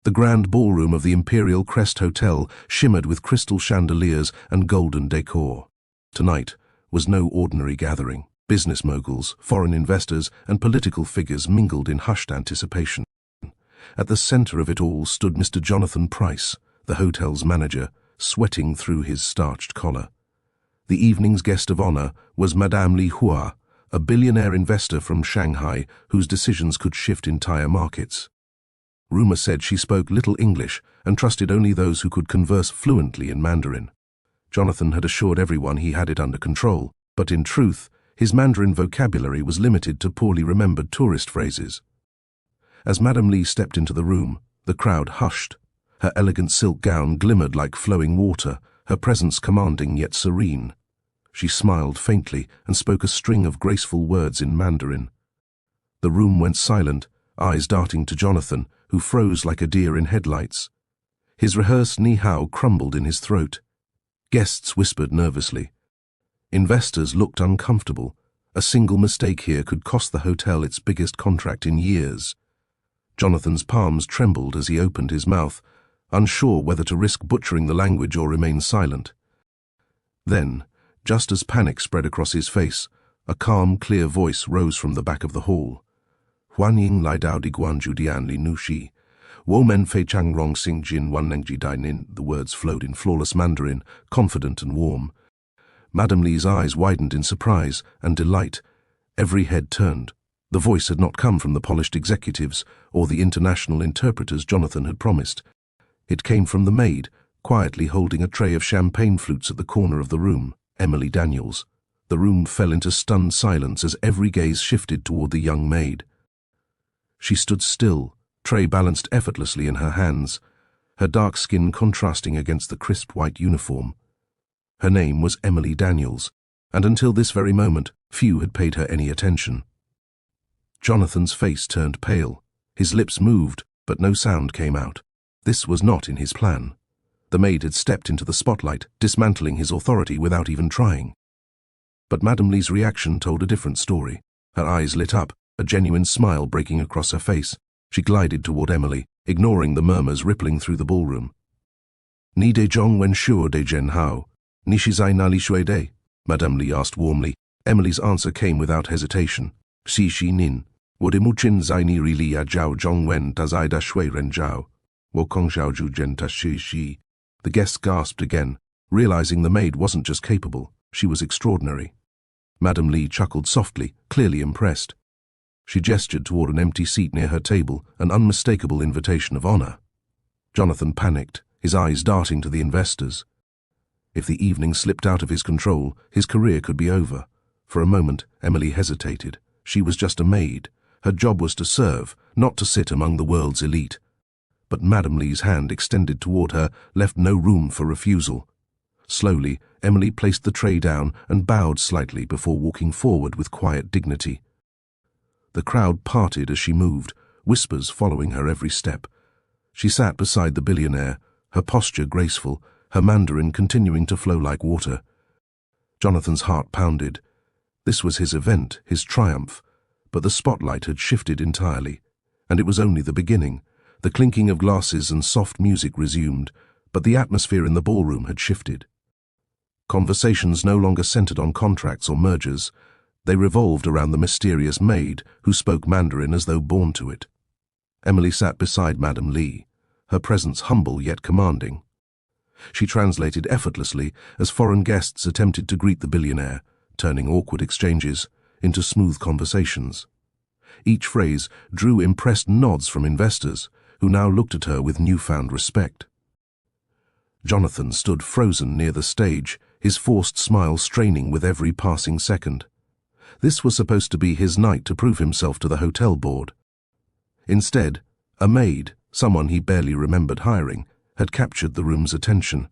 The grand ballroom of the Imperial Crest Hotel shimmered with crystal chandeliers and golden decor. Tonight was no ordinary gathering. Business moguls, foreign investors, and political figures mingled in hushed anticipation. At the center of it all stood Mr. Jonathan Price, the hotel's manager, sweating through his starched collar. The evening's guest of honor was Madame Li Hua, a billionaire investor from Shanghai whose decisions could shift entire markets. Rumor said she spoke little English and trusted only those who could converse fluently in Mandarin. Jonathan had assured everyone he had it under control, but in truth, his Mandarin vocabulary was limited to poorly remembered tourist phrases. As Madame Li stepped into the room, the crowd hushed. Her elegant silk gown glimmered like flowing water, her presence commanding yet serene. She smiled faintly and spoke a string of graceful words in Mandarin. The room went silent, eyes darting to Jonathan, who froze like a deer in headlights. His rehearsed ni hao crumbled in his throat. Guests whispered nervously. Investors looked uncomfortable. A single mistake here could cost the hotel its biggest contract in years. Jonathan's palms trembled as he opened his mouth, unsure whether to risk butchering the language or remain silent. Then, just as panic spread across his face, a calm, clear voice rose from the back of the hall. "Huan ying lai dao di guanju dian li nu shi. Wo men fei chang rong sing jin wan nengji dai nin." The words flowed in flawless Mandarin, confident and warm. Madame Li's eyes widened in surprise and delight. Every head turned. The voice had not come from the polished executives or the international interpreters Jonathan had promised. It came from the maid, quietly holding a tray of champagne flutes at the corner of the room, Emily Daniels. The room fell into stunned silence as every gaze shifted toward the young maid. She stood still, tray balanced effortlessly in her hands, her dark skin contrasting against the crisp white uniform. Her name was Emily Daniels, and until this very moment, few had paid her any attention. Jonathan's face turned pale. His lips moved, but no sound came out. This was not in his plan. The maid had stepped into the spotlight, dismantling his authority without even trying. But Madame Li's reaction told a different story. Her eyes lit up, a genuine smile breaking across her face. She glided toward Emily, ignoring the murmurs rippling through the ballroom. "Ni de zhong wen shuo de zhen hao. Ni shizai na li shui de?" Madame Li asked warmly. Emily's answer came without hesitation. "Si shi nin. Wo de muchin zai ni ri li ya zhao zhong wen da zai da shui ren zhao. Wo kong zhao zhu zhen ta shi shi." The guests gasped again, realizing the maid wasn't just capable, she was extraordinary. Madame Li chuckled softly, clearly impressed. She gestured toward an empty seat near her table, an unmistakable invitation of honor. Jonathan panicked, his eyes darting to the investors. If the evening slipped out of his control, his career could be over. For a moment, Emily hesitated. She was just a maid. Her job was to serve, not to sit among the world's elite. But Madame Li's hand extended toward her left no room for refusal. Slowly, Emily placed the tray down and bowed slightly before walking forward with quiet dignity. The crowd parted as she moved, whispers following her every step. She sat beside the billionaire, her posture graceful, her Mandarin continuing to flow like water. Jonathan's heart pounded. This was his event, his triumph, but the spotlight had shifted entirely, and it was only the beginning. The clinking of glasses and soft music resumed, but the atmosphere in the ballroom had shifted. Conversations no longer centered on contracts or mergers. They revolved around the mysterious maid who spoke Mandarin as though born to it. Emily sat beside Madame Li, her presence humble yet commanding. She translated effortlessly as foreign guests attempted to greet the billionaire, turning awkward exchanges into smooth conversations. Each phrase drew impressed nods from investors, who now looked at her with newfound respect. Jonathan stood frozen near the stage, his forced smile straining with every passing second. This was supposed to be his night to prove himself to the hotel board. Instead, a maid, someone he barely remembered hiring, had captured the room's attention.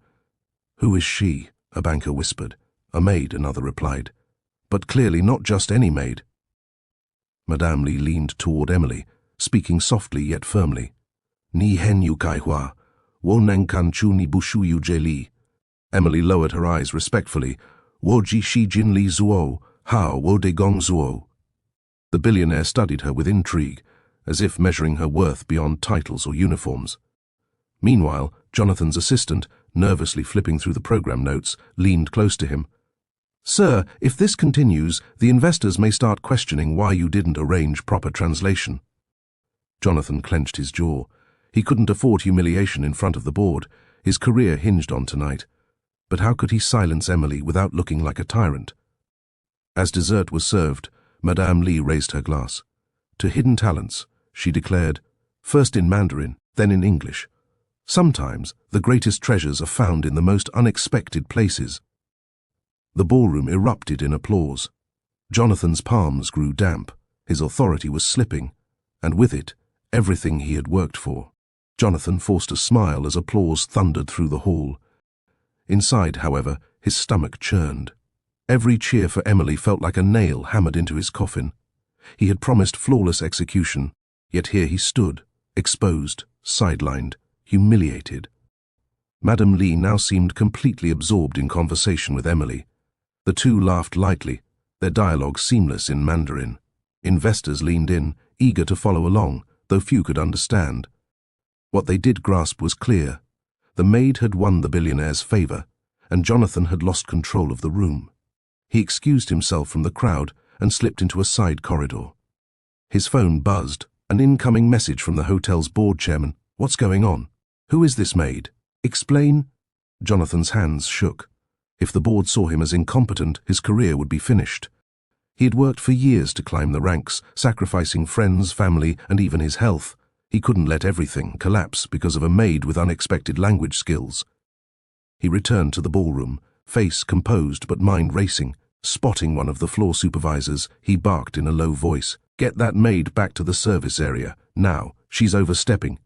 "Who is she?" a banker whispered. "A maid," another replied. "But clearly not just any maid." Madame Li leaned toward Emily, speaking softly yet firmly. "Ni hen yu kai hua, wo neng kan chu ni bushu yu je li." Emily lowered her eyes respectfully. "Wo ji shi jin li zuo, hao wo de gong zuo." The billionaire studied her with intrigue, as if measuring her worth beyond titles or uniforms. Meanwhile, Jonathan's assistant, nervously flipping through the program notes, leaned close to him. "Sir, if this continues, the investors may start questioning why you didn't arrange proper translation." Jonathan clenched his jaw. He couldn't afford humiliation in front of the board. His career hinged on tonight. But how could he silence Emily without looking like a tyrant? As dessert was served, Madame Li raised her glass. "To hidden talents," she declared, first in Mandarin, then in English. "Sometimes the greatest treasures are found in the most unexpected places." The ballroom erupted in applause. Jonathan's palms grew damp. His authority was slipping, and with it, everything he had worked for. Jonathan forced a smile as applause thundered through the hall. Inside, however, his stomach churned. Every cheer for Emily felt like a nail hammered into his coffin. He had promised flawless execution, yet here he stood, exposed, sidelined, humiliated. Madame Li now seemed completely absorbed in conversation with Emily. The two laughed lightly, their dialogue seamless in Mandarin. Investors leaned in, eager to follow along, though few could understand. What they did grasp was clear. The maid had won the billionaire's favor, and Jonathan had lost control of the room. He excused himself from the crowd and slipped into a side corridor. His phone buzzed, an incoming message from the hotel's board chairman. "What's going on? Who is this maid? Explain." Jonathan's hands shook. If the board saw him as incompetent, his career would be finished. He had worked for years to climb the ranks, sacrificing friends, family, and even his health. He couldn't let everything collapse because of a maid with unexpected language skills. He returned to the ballroom, face composed but mind racing. Spotting one of the floor supervisors, he barked in a low voice, "Get that maid back to the service area, now. She's overstepping."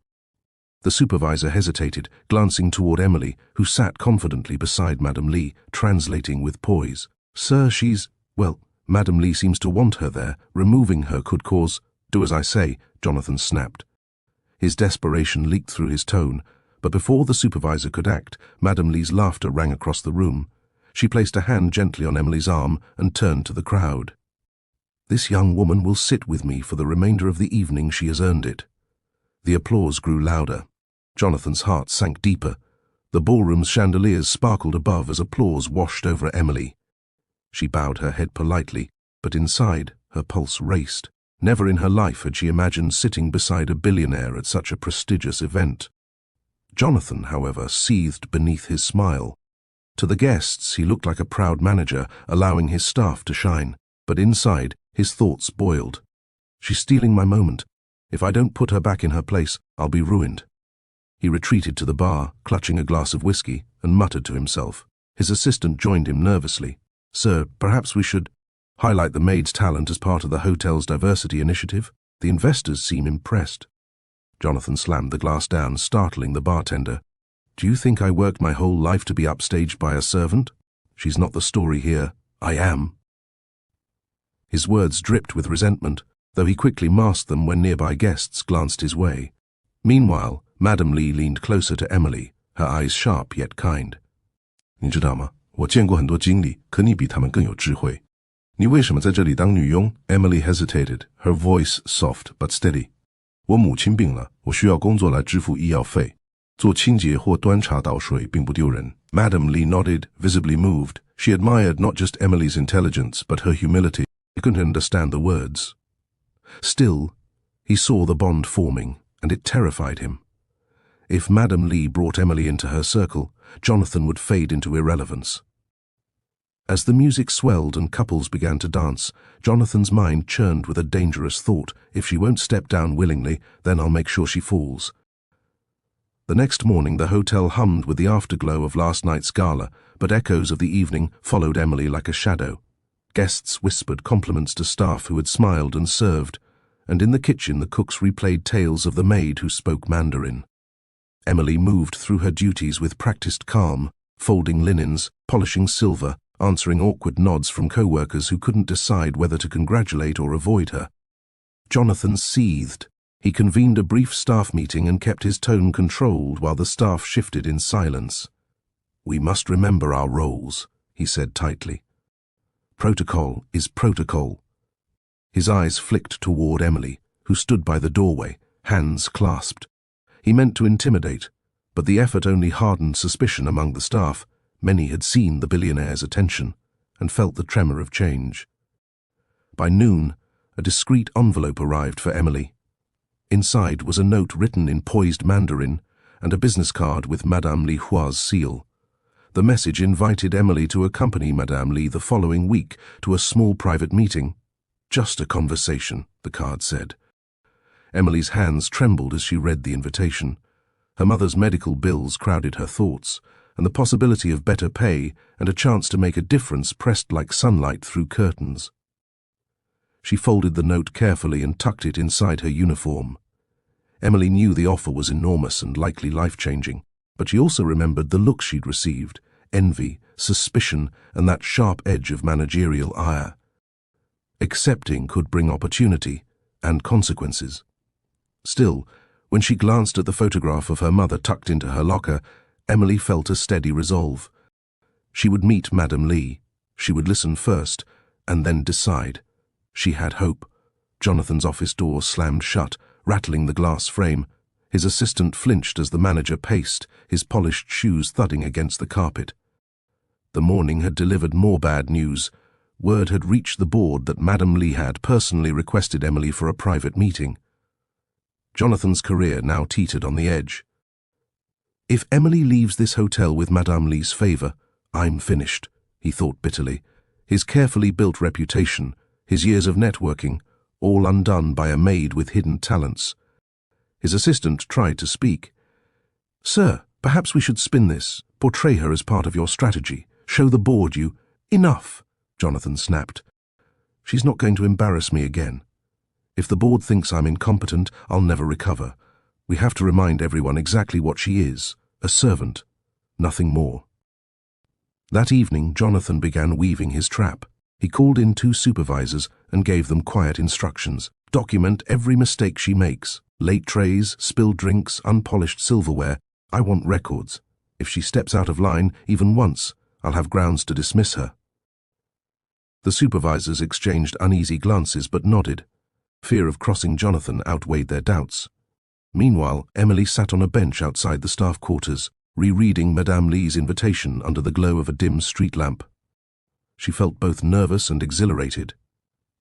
The supervisor hesitated, glancing toward Emily, who sat confidently beside Madame Li, translating with poise. "Sir, she's... well, Madame Li seems to want her there. Removing her could cause..." "Do as I say," Jonathan snapped. His desperation leaked through his tone, but before the supervisor could act, Madame Li's laughter rang across the room. She placed a hand gently on Emily's arm and turned to the crowd. "This young woman will sit with me for the remainder of the evening. She has earned it." The applause grew louder. Jonathan's heart sank deeper. The ballroom's chandeliers sparkled above as applause washed over Emily. She bowed her head politely, but inside, her pulse raced. Never in her life had she imagined sitting beside a billionaire at such a prestigious event. Jonathan, however, seethed beneath his smile. To the guests, he looked like a proud manager, allowing his staff to shine. But inside, his thoughts boiled. "She's stealing my moment. If I don't put her back in her place, I'll be ruined." He retreated to the bar, clutching a glass of whiskey, and muttered to himself. His assistant joined him nervously. "Sir, perhaps we should highlight the maid's talent as part of the hotel's diversity initiative. The investors seem impressed." Jonathan slammed the glass down, startling the bartender. "Do you think I worked my whole life to be upstaged by a servant? She's not the story here. I am." His words dripped with resentment, though he quickly masked them when nearby guests glanced his way. Meanwhile, Madame Li leaned closer to Emily, her eyes sharp yet kind. "你知道吗？我见过很多经理，可你比他们更有智慧。你为什么在这里当女佣？" Emily hesitated, her voice soft but steady. "我母亲病了，我需要工作来支付医药费。做清洁或端茶倒水并不丢人." Madame Li nodded, visibly moved. She admired not just Emily's intelligence, but her humility. He couldn't understand the words. Still, he saw the bond forming, and it terrified him. If Madame Li brought Emily into her circle, Jonathan would fade into irrelevance. As the music swelled and couples began to dance, Jonathan's mind churned with a dangerous thought. If she won't step down willingly, then I'll make sure she falls. The next morning the hotel hummed with the afterglow of last night's gala, but echoes of the evening followed Emily like a shadow. Guests whispered compliments to staff who had smiled and served, and in the kitchen the cooks replayed tales of the maid who spoke Mandarin. Emily moved through her duties with practiced calm, folding linens, polishing silver, answering awkward nods from co-workers who couldn't decide whether to congratulate or avoid her. Jonathan seethed. He convened a brief staff meeting and kept his tone controlled while the staff shifted in silence. "We must remember our roles," he said tightly. "Protocol is protocol." His eyes flicked toward Emily, who stood by the doorway, hands clasped. He meant to intimidate, But the effort only hardened suspicion among the staff. Many had seen the billionaire's attention and felt the tremor of change. By noon, a discreet envelope arrived for Emily. Inside was a note written in poised Mandarin and a business card with Madame Li Hua's seal. The message invited Emily to accompany Madame Li the following week to a small private meeting. "Just a conversation," the card said. Emily's hands trembled as she read the invitation. Her mother's medical bills crowded her thoughts, and the possibility of better pay and a chance to make a difference pressed like sunlight through curtains. She folded the note carefully and tucked it inside her uniform. Emily knew the offer was enormous and likely life-changing, but she also remembered the looks she'd received: envy, suspicion, and that sharp edge of managerial ire. Accepting could bring opportunity and consequences. Still, when she glanced at the photograph of her mother tucked into her locker, Emily felt a steady resolve. She would meet Madame Li. She would listen first, and then decide. She had hope. Jonathan's office door slammed shut, rattling the glass frame. His assistant flinched as the manager paced, his polished shoes thudding against the carpet. The morning had delivered more bad news. Word had reached the board that Madame Li had personally requested Emily for a private meeting. Jonathan's career now teetered on the edge. If Emily leaves this hotel with Madame Li's favor, I'm finished, he thought bitterly. His carefully built reputation, his years of networking, all undone by a maid with hidden talents. His assistant tried to speak. "Sir, perhaps we should spin this. Portray her as part of your strategy. Show the board you—" "Enough," Jonathan snapped. "She's not going to embarrass me again. If the board thinks I'm incompetent, I'll never recover. We have to remind everyone exactly what she is, a servant, nothing more." That evening, Jonathan began weaving his trap. He called in 2 supervisors and gave them quiet instructions. "Document every mistake she makes. Late trays, spilled drinks, unpolished silverware. I want records. If she steps out of line, even once, I'll have grounds to dismiss her." The supervisors exchanged uneasy glances but nodded. Fear of crossing Jonathan outweighed their doubts. Meanwhile, Emily sat on a bench outside the staff quarters, rereading Madame Li's invitation under the glow of a dim street lamp. She felt both nervous and exhilarated.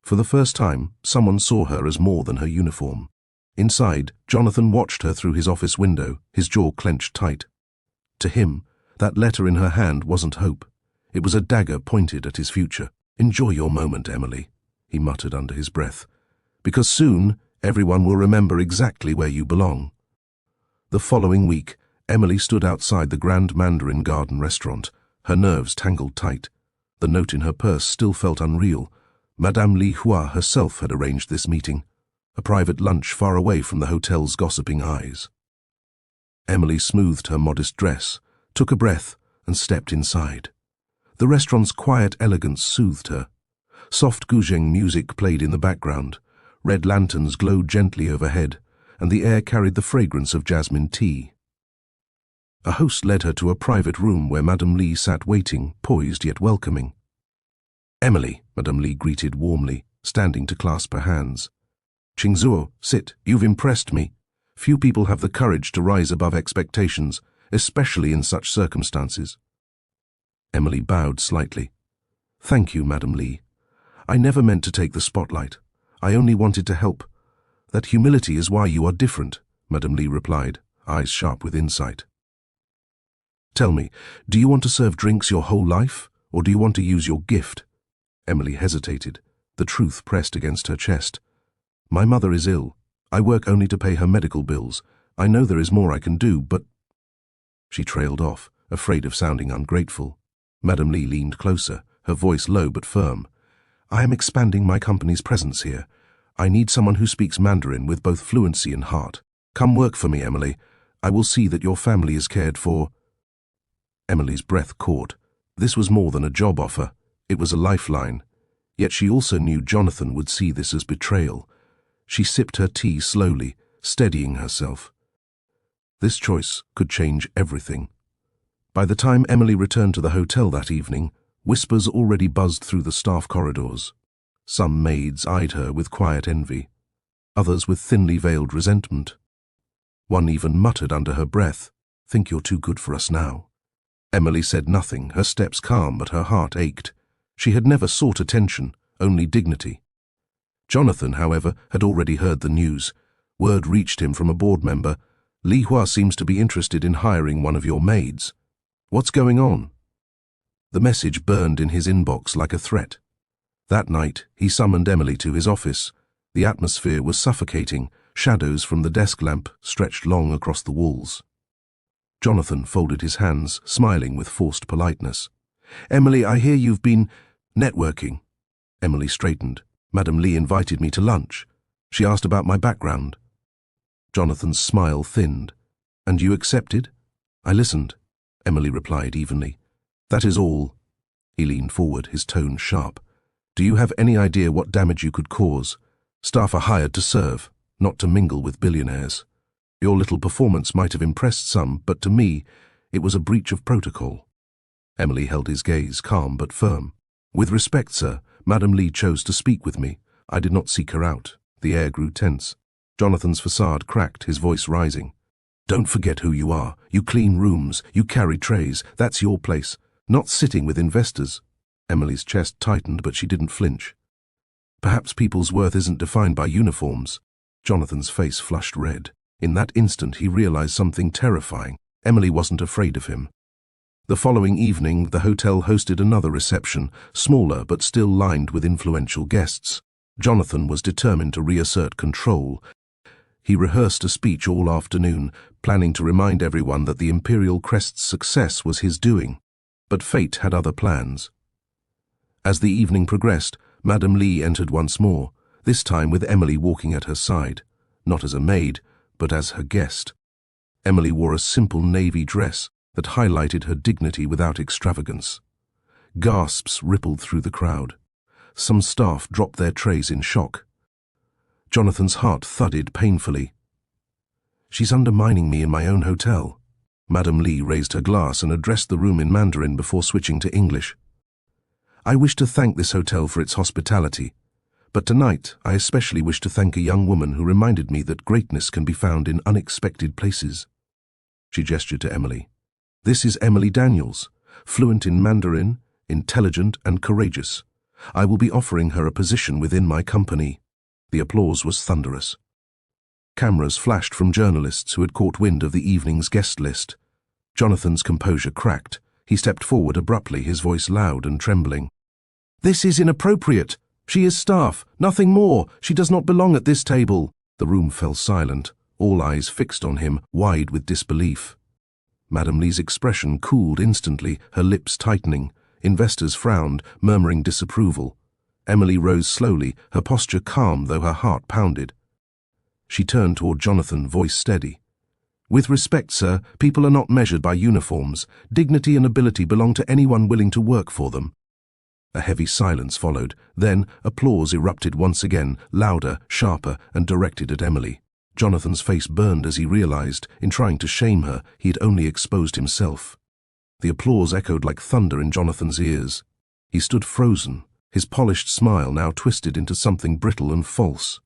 For the first time, someone saw her as more than her uniform. Inside, Jonathan watched her through his office window, his jaw clenched tight. To him, that letter in her hand wasn't hope. It was a dagger pointed at his future. "Enjoy your moment, Emily," he muttered under his breath, "because soon everyone will remember exactly where you belong." The following week, Emily stood outside the Grand Mandarin Garden restaurant, her nerves tangled tight. The note in her purse still felt unreal. Madame Li Hua herself had arranged this meeting, a private lunch far away from the hotel's gossiping eyes. Emily smoothed her modest dress, took a breath, and stepped inside. The restaurant's quiet elegance soothed her. Soft guzheng music played in the background, red lanterns glowed gently overhead, and the air carried the fragrance of jasmine tea. A host led her to a private room where Madame Li sat waiting, poised yet welcoming. "Emily," Madame Li greeted warmly, standing to clasp her hands. "Qingzuo, sit, you've impressed me. Few people have the courage to rise above expectations, especially in such circumstances." Emily bowed slightly. "Thank you, Madame Li. I never meant to take the spotlight. I only wanted to help. That humility is why you are different," Madame Li replied, eyes sharp with insight. "Tell me, do you want to serve drinks your whole life, or do you want to use your gift?" Emily hesitated, the truth pressed against her chest. "My mother is ill. I work only to pay her medical bills. I know there is more I can do, but—" She trailed off, afraid of sounding ungrateful. Madame Li leaned closer, her voice low but firm. "I am expanding my company's presence here. I need someone who speaks Mandarin with both fluency and heart. Come work for me, Emily. I will see that your family is cared for." Emily's breath caught. This was more than a job offer. It was a lifeline. Yet she also knew Jonathan would see this as betrayal. She sipped her tea slowly, steadying herself. This choice could change everything. By the time Emily returned to the hotel that evening, whispers already buzzed through the staff corridors. Some maids eyed her with quiet envy, others with thinly veiled resentment. One even muttered under her breath, think you're too good for us now." Emily said nothing, her steps calm, but her heart ached. She had never sought attention, only dignity. Jonathan, however, had already heard the news. Word reached him from a board member. "Li Hua seems to be interested in hiring one of your maids. What's going on?" The message burned in his inbox like a threat. That night, he summoned Emily to his office. The atmosphere was suffocating. Shadows from the desk lamp stretched long across the walls. Jonathan folded his hands, smiling with forced politeness. "Emily, I hear you've been networking." Emily straightened. "Madam Li invited me to lunch. She asked about my background." Jonathan's smile thinned. "And you accepted?" "I listened," Emily replied evenly. "That is all." He leaned forward, his tone sharp. "Do you have any idea what damage you could cause? Staff are hired to serve, not to mingle with billionaires. Your little performance might have impressed some, but to me, it was a breach of protocol." Emily held his gaze, calm but firm. "With respect, sir, Madam Li chose to speak with me. I did not seek her out." The air grew tense. Jonathan's facade cracked, his voice rising. "Don't forget who you are. You clean rooms, you carry trays. That's your place, not sitting with investors." Emily's chest tightened, but she didn't flinch. "Perhaps people's worth isn't defined by uniforms." Jonathan's face flushed red. In that instant, he realized something terrifying. Emily wasn't afraid of him. The following evening, the hotel hosted another reception, smaller but still lined with influential guests. Jonathan was determined to reassert control. He rehearsed a speech all afternoon, planning to remind everyone that the Imperial Crest's success was his doing. But fate had other plans. As the evening progressed, Madam Li entered once more, this time with Emily walking at her side, not as a maid, but as her guest. Emily wore a simple navy dress that highlighted her dignity without extravagance. Gasps rippled through the crowd. Some staff dropped their trays in shock. Jonathan's heart thudded painfully. "She's undermining me in my own hotel." Madam Li raised her glass and addressed the room in Mandarin before switching to English. "I wish to thank this hotel for its hospitality. But tonight, I especially wish to thank a young woman who reminded me that greatness can be found in unexpected places." She gestured to Emily. "This is Emily Daniels, fluent in Mandarin, intelligent and courageous. I will be offering her a position within my company." The applause was thunderous. Cameras flashed from journalists who had caught wind of the evening's guest list. Jonathan's composure cracked. He stepped forward abruptly, his voice loud and trembling. "This is inappropriate. She is staff, nothing more. She does not belong at this table." The room fell silent, all eyes fixed on him, wide with disbelief. Madam Li's expression cooled instantly, her lips tightening. Investors frowned, murmuring disapproval. Emily rose slowly, her posture calm though her heart pounded. She turned toward Jonathan, voice steady. "With respect, sir, people are not measured by uniforms. Dignity and ability belong to anyone willing to work for them." A heavy silence followed. Then applause erupted once again, louder, sharper, and directed at Emily. Jonathan's face burned as he realized, in trying to shame her, he had only exposed himself. The applause echoed like thunder in Jonathan's ears. He stood frozen, his polished smile now twisted into something brittle and false.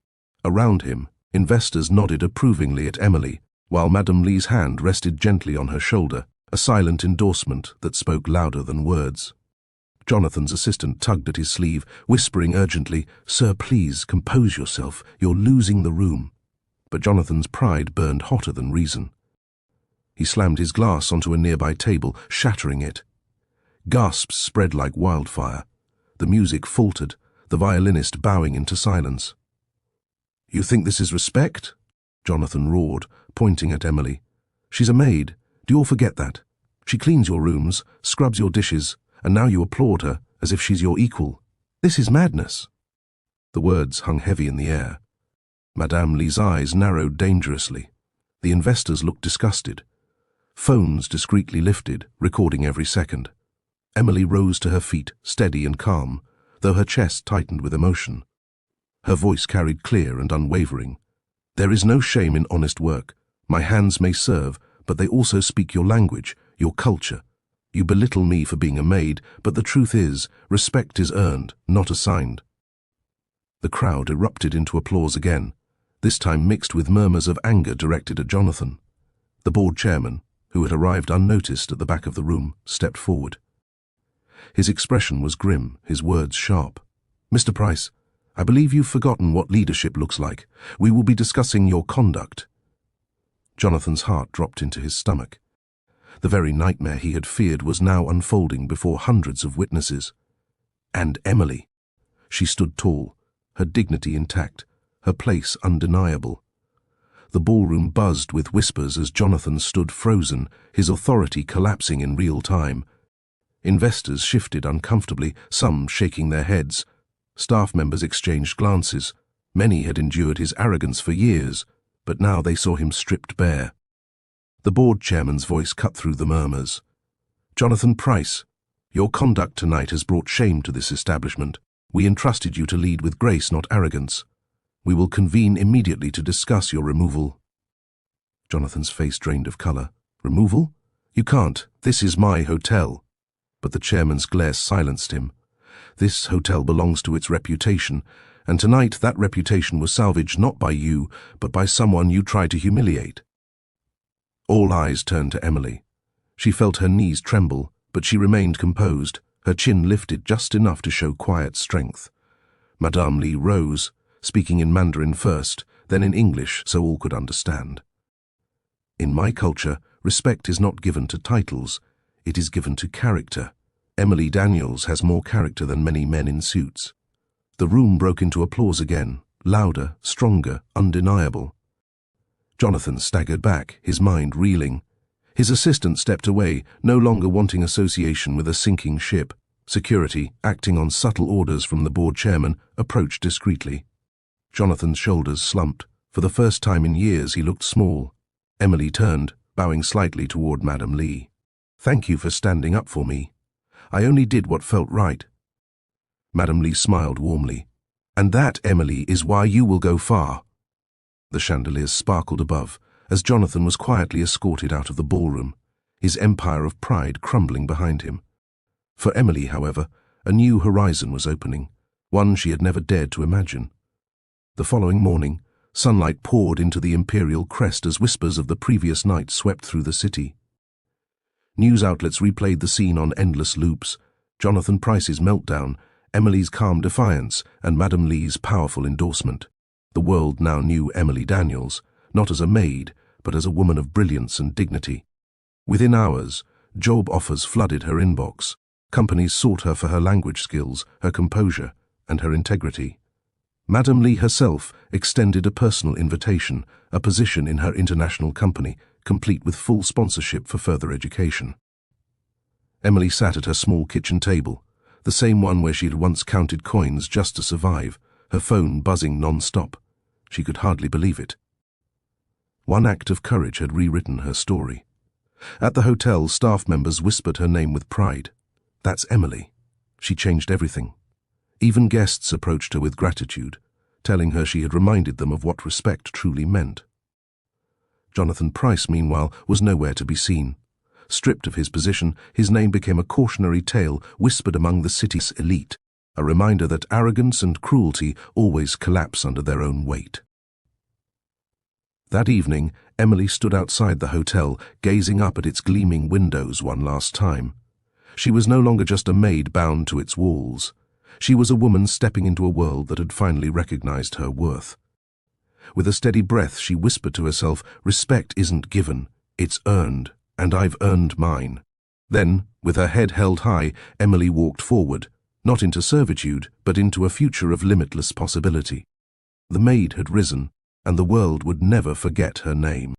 Around him, investors nodded approvingly at Emily, while Madam Li's hand rested gently on her shoulder, a silent endorsement that spoke louder than words. Jonathan's assistant tugged at his sleeve, whispering urgently, "Sir, please, compose yourself. You're losing the room." But Jonathan's pride burned hotter than reason. He slammed his glass onto a nearby table, shattering it. Gasps spread like wildfire. The music faltered, the violinist bowing into silence. "You think this is respect?" Jonathan roared, pointing at Emily. "She's a maid. Do you all forget that? She cleans your rooms, scrubs your dishes, and now you applaud her as if she's your equal. This is madness." The words hung heavy in the air. Madame Li's eyes narrowed dangerously. The investors looked disgusted. Phones discreetly lifted, recording every second. Emily rose to her feet, steady and calm, though her chest tightened with emotion. Her voice carried clear and unwavering. "There is no shame in honest work. My hands may serve, but they also speak your language, your culture. You belittle me for being a maid, but the truth is, respect is earned, not assigned." The crowd erupted into applause again, this time mixed with murmurs of anger directed at Jonathan. The board chairman, who had arrived unnoticed at the back of the room, stepped forward. His expression was grim, his words sharp. "Mr. Price, I believe you've forgotten what leadership looks like. We will be discussing your conduct." Jonathan's heart dropped into his stomach. The very nightmare he had feared was now unfolding before hundreds of witnesses. And Emily. She stood tall, her dignity intact, her place undeniable. The ballroom buzzed with whispers as Jonathan stood frozen, his authority collapsing in real time. Investors shifted uncomfortably, some shaking their heads. Staff members exchanged glances. Many had endured his arrogance for years, but now they saw him stripped bare. The board chairman's voice cut through the murmurs. "Jonathan Price, your conduct tonight has brought shame to this establishment. We entrusted you to lead with grace, not arrogance. We will convene immediately to discuss your removal." Jonathan's face drained of color. "Removal? You can't. This is my hotel." But the chairman's glare silenced him. This hotel belongs to its reputation, and tonight that reputation was salvaged not by you, but by someone you tried to humiliate. All eyes turned to Emily. She felt her knees tremble, but she remained composed, her chin lifted just enough to show quiet strength. Madame Li rose, speaking in Mandarin first, then in English so all could understand. "In my culture, respect is not given to titles, it is given to character. Emily Daniels has more character than many men in suits." The room broke into applause again, louder, stronger, undeniable. Jonathan staggered back, his mind reeling. His assistant stepped away, no longer wanting association with a sinking ship. Security, acting on subtle orders from the board chairman, approached discreetly. Jonathan's shoulders slumped. For the first time in years he looked small. Emily turned, bowing slightly toward Madame Li. "Thank you for standing up for me. I only did what felt right." Madame Li smiled warmly. "And that, Emily, is why you will go far." The chandeliers sparkled above, as Jonathan was quietly escorted out of the ballroom, his empire of pride crumbling behind him. For Emily, however, a new horizon was opening, one she had never dared to imagine. The following morning, sunlight poured into the imperial crest as whispers of the previous night swept through the city. News outlets replayed the scene on endless loops: Jonathan Price's meltdown, Emily's calm defiance, and Madame Li's powerful endorsement. The world now knew Emily Daniels, not as a maid, but as a woman of brilliance and dignity. Within hours, job offers flooded her inbox. Companies sought her for her language skills, her composure, and her integrity. Madame Li herself extended a personal invitation, a position in her international company, complete with full sponsorship for further education. Emily sat at her small kitchen table, the same one where she had once counted coins just to survive, her phone buzzing non-stop. She could hardly believe it. One act of courage had rewritten her story. At the hotel, staff members whispered her name with pride. "That's Emily. She changed everything." Even guests approached her with gratitude, telling her she had reminded them of what respect truly meant. Jonathan Price, meanwhile, was nowhere to be seen. Stripped of his position, his name became a cautionary tale whispered among the city's elite, a reminder that arrogance and cruelty always collapse under their own weight. That evening, Emily stood outside the hotel, gazing up at its gleaming windows one last time. She was no longer just a maid bound to its walls. She was a woman stepping into a world that had finally recognized her worth. With a steady breath, she whispered to herself, "Respect isn't given, it's earned, and I've earned mine." Then, with her head held high, Emily walked forward, not into servitude, but into a future of limitless possibility. The Maid had risen, and the world would never forget her name.